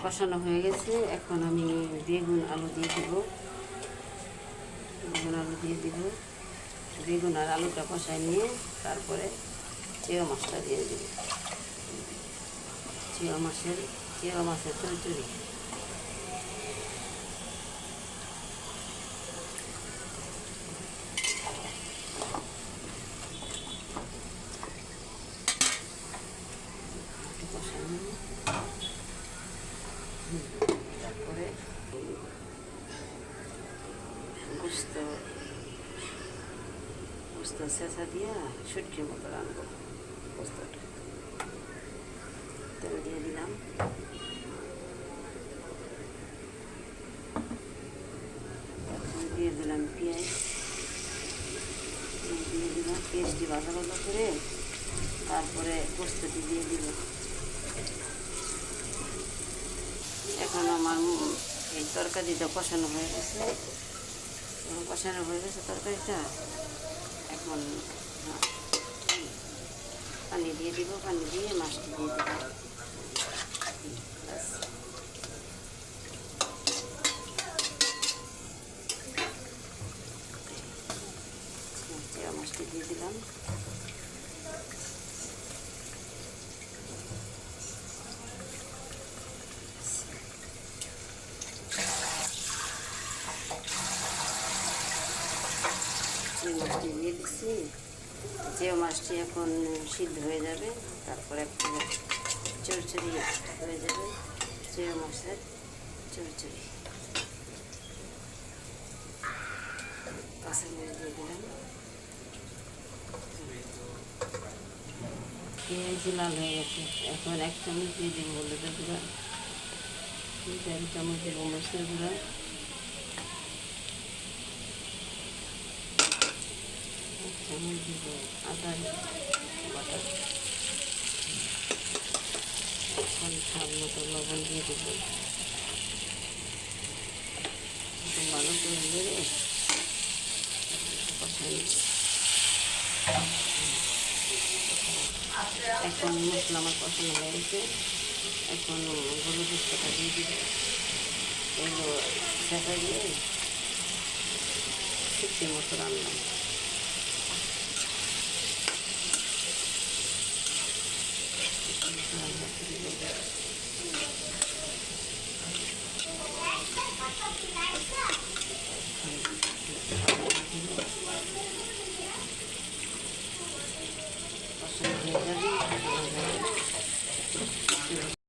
কষানো হয়ে গেছে। এখন আমি বেগুন আলু দিয়ে দিব। বেগুন আর আলুটা কষায় নিয়ে তারপরে চেয়া মাছটা দিয়ে দিব। চেয়া মাছের চচ্চড়ি। তারপরে গোস্ত ছেঁচা দিয়া শুটকির মতো রাখবো। গোস্তটা তেল দিয়ে দিলাম। দিয়ে দিলাম পেঁয়াজ, পেঁয়াজটি ভাজা করে তারপরে গোস্তটি দিয়ে দিব। এখন আমার এই তরকারিটা কষানো হয়ে গেছে। তরকারিটা। এখন পানি দিয়ে দিব। পানি দিয়ে মাছটি দিয়ে দিব। মাছটি দিয়ে দিলাম। মাছটি দিয়ে দিচ্ছি। যে মাছটি এখন সিদ্ধ হয়ে যাবে, তারপরে একটু চড়চড়ি হয়ে যাবে। যে মাছের চড়চড়ি। কাঁচামরিচ দিয়ে দিলাম। পেঁয়াজ লাল হয়ে গেছে। এখন 1 চামচ দিয়ে দিব হলুদের গুঁড়া, 4 চামচ দেবো মরিচের গুঁড়া, 1 চামচ দিব আদা বাটা, এখন স্বাদ মতো লবণ দিয়ে দেব। ভালো করে নেড়ে এখন মশলা আমার কষানো হয়ে গেছে। এখন গরুর গোস্তটা দিয়ে দিব। এগুলো ছেঁচা দিয়ে শুটকির মতো রান্না।